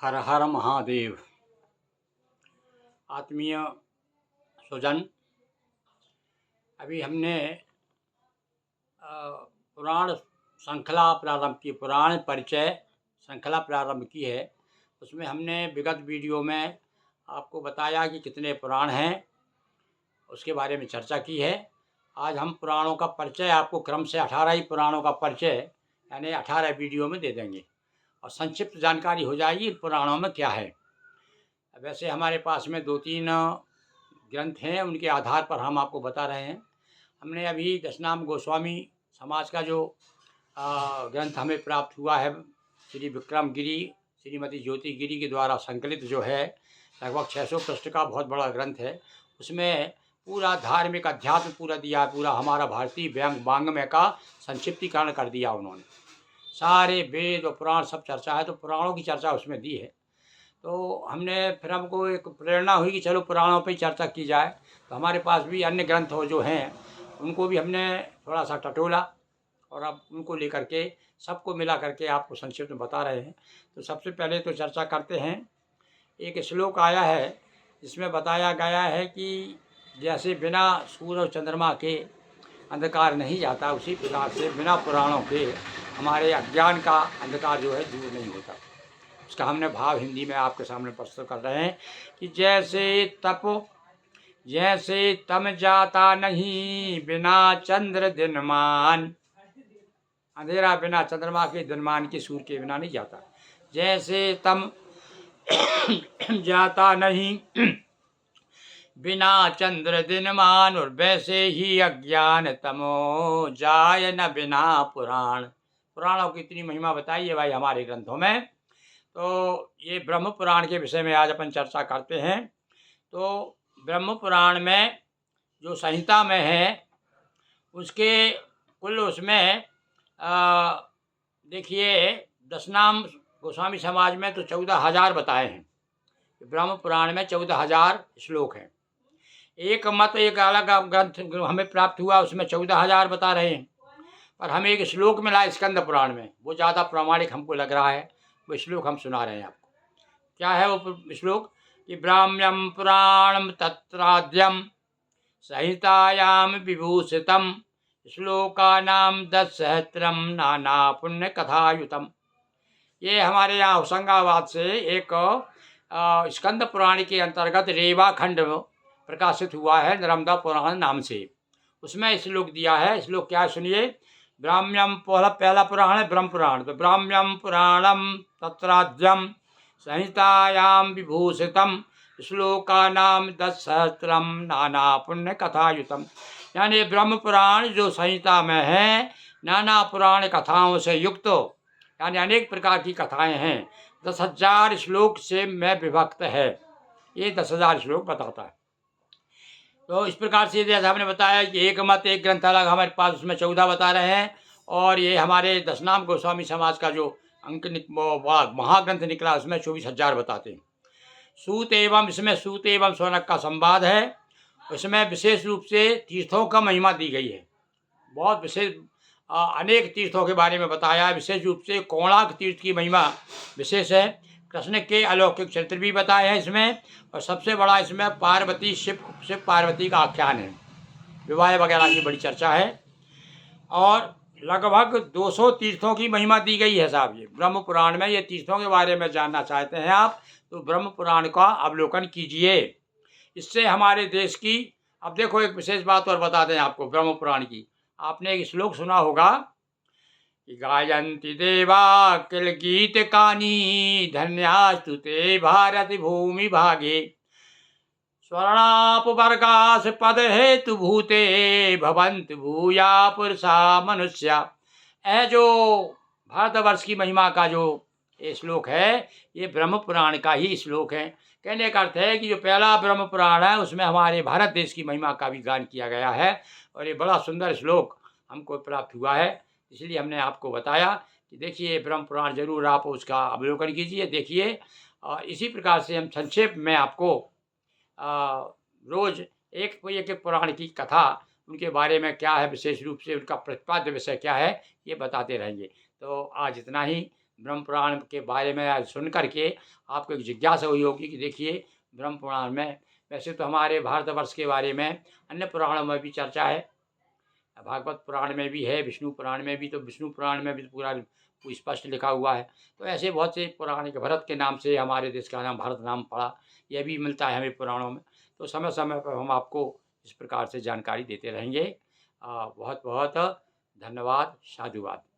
हर हर महादेव। आत्मीय स्वजन, अभी हमने पुराण श्रृंखला प्रारंभ की, पुराण परिचय श्रृंखला प्रारंभ की है। उसमें हमने विगत वीडियो में आपको बताया कि कितने पुराण हैं, उसके बारे में चर्चा की है। आज हम पुराणों का परिचय आपको क्रम से 18 ही पुराणों का परिचय यानी 18 वीडियो में दे देंगे और संक्षिप्त जानकारी हो जाएगी इन पुराणों में क्या है। वैसे हमारे पास में 2-3 ग्रंथ हैं, उनके आधार पर हम आपको बता रहे हैं। हमने अभी दशनाम गोस्वामी समाज का जो ग्रंथ हमें प्राप्त हुआ है, श्री विक्रम गिरी श्रीमती ज्योति गिरी के द्वारा संकलित जो है, लगभग 600 पृष्ठ का बहुत बड़ा ग्रंथ है। उसमें पूरा धार्मिक अध्यात्म पूरा दिया है, पूरा हमारा भारतीय व्यंग वांग्मय का संक्षिप्तीकरण कर दिया उन्होंने। सारे वेद और पुराण सब चर्चा है, तो पुराणों की चर्चा उसमें दी है। तो हमने फिर हमको एक प्रेरणा हुई कि चलो पुराणों पे ही चर्चा की जाए। तो हमारे पास भी अन्य ग्रंथ हो जो हैं, उनको भी हमने थोड़ा सा टटोला और अब उनको लेकर के सबको मिला करके आपको संक्षिप्त में बता रहे हैं। तो सबसे पहले तो चर्चा करते हैं। एक श्लोक आया है जिसमें बताया गया है कि जैसे बिना सूर्य और चंद्रमा के अंधकार नहीं जाता, उसी प्रकार से बिना पुराणों के हमारे अज्ञान का अंधकार जो है दूर नहीं होता। उसका हमने भाव हिंदी में आपके सामने प्रस्तुत कर रहे हैं कि जैसे तम जाता नहीं बिना चंद्र दिनमान, अंधेरा बिना चंद्रमा के दिनमान के सूर्य के बिना नहीं जाता। जैसे तम जाता नहीं बिना चंद्र दिनमान, और वैसे ही अज्ञान तमो जाय न बिना पुराण। पुराणों की इतनी महिमा बताई है भाई हमारे ग्रंथों में। तो ये ब्रह्म पुराण के विषय में आज अपन चर्चा करते हैं। तो ब्रह्म पुराण में जो संहिता में है, उसके कुल उसमें देखिए दशनाम गोस्वामी समाज में तो 14,000 बताए हैं। ब्रह्म पुराण में 14,000 श्लोक हैं। एक मत एक अलग ग्रंथ हमें प्राप्त हुआ, उसमें 14,000 बता रहे हैं, पर हमें एक श्लोक मिला स्कंद पुराण में, वो ज़्यादा प्रामाणिक हमको लग रहा है। वो श्लोक हम सुना रहे हैं आपको। क्या है वो श्लोक? कि ब्राह्म्यम पुराणम तत्राद्यम संहितायाम विभूषितम श्लोकानाम 10,000 नाना पुण्य कथायुतम। ये हमारे यहाँ होशंगाबाद से एक स्कंद पुराण के अंतर्गत रेवा खंड प्रकाशित हुआ है, नर्मदा पुराण नाम से। उसमें श्लोक दिया है। श्लोक क्या है सुनिए। ब्राह्म्यम पहला पुराण है ब्रह्म पुराण। तो ब्राह्म्यम पुराणम तत्राद्यम संहितायाम विभूषितम श्लोकानाम 10,000 नाना पुण्य कथायुतम। यानी ब्रह्म पुराण जो संहिता में है, नाना पुराण कथाओं से युक्त, यानी अनेक प्रकार की कथाएं हैं। 10,000 श्लोक से में विभक्त है। ये 10,000 श्लोक बताता है। तो इस प्रकार से जैसे हमने बताया कि एक मत एक ग्रंथ अलग हमारे पास, उसमें 14 बता रहे हैं। और ये हमारे दशनाम गोस्वामी समाज का जो महाग्रंथ निकला, उसमें 24,000 बताते हैं। सूत एवं, इसमें सूत एवं शौनक का संवाद है। उसमें विशेष रूप से तीर्थों का महिमा दी गई है। बहुत विशेष अनेक तीर्थों के बारे में बताया है। विशेष रूप से कोणार्क तीर्थ की महिमा विशेष है। कृष्ण के अलौकिक चरित्र भी बताए हैं इसमें। और सबसे बड़ा इसमें पार्वती शिव पार्वती का आख्यान है। विवाह वगैरह की बड़ी चर्चा है। और लगभग 200 तीर्थों की महिमा दी गई है साहब ये ब्रह्म पुराण में। ये तीर्थों के बारे में जानना चाहते हैं आप, तो ब्रह्म पुराण का अवलोकन कीजिए। इससे हमारे देश की, अब देखो एक विशेष बात और बता दें आपको ब्रह्म पुराण की। आपने एक श्लोक सुना होगा कि गायन्ति देवा किल गीत कानी धन्यास्तु ते भारत भूमि भागे स्वर्णापवर्गास पद हेतु भूते भवंत भूया पुरुषा मनुष्या। जो भारतवर्ष की महिमा का जो ये श्लोक है, ये ब्रह्म पुराण का ही श्लोक है। कहने का अर्थ है कि जो पहला ब्रह्म पुराण है, उसमें हमारे भारत देश की महिमा का भी गान किया गया है। और ये बड़ा सुंदर श्लोक हमको प्राप्त हुआ है, इसलिए हमने आपको बताया कि देखिए ब्रह्म पुराण जरूर आप उसका अवलोकन कीजिए, देखिए। और इसी प्रकार से हम संक्षेप में आपको रोज़ एक कोई एक पुराण की कथा, उनके बारे में क्या है, विशेष रूप से उनका प्रतिपाद्य विषय क्या है, ये बताते रहेंगे। तो आज इतना ही। ब्रह्म पुराण के बारे में आज सुन करके आपको एक जिज्ञासा हुई होगी कि देखिए ब्रह्म पुराण में, वैसे तो हमारे भारतवर्ष के बारे में अन्य पुराणों में भी चर्चा है, भागवत पुराण में भी है, विष्णु पुराण में भी, तो विष्णु पुराण में भी पूरा स्पष्ट लिखा हुआ है। तो ऐसे बहुत से पुराण के भरत के नाम से हमारे देश का नाम भारत नाम पड़ा, यह भी मिलता है हमें पुराणों में। तो समय समय पर हम आपको इस प्रकार से जानकारी देते रहेंगे। बहुत बहुत धन्यवाद, साधुवाद।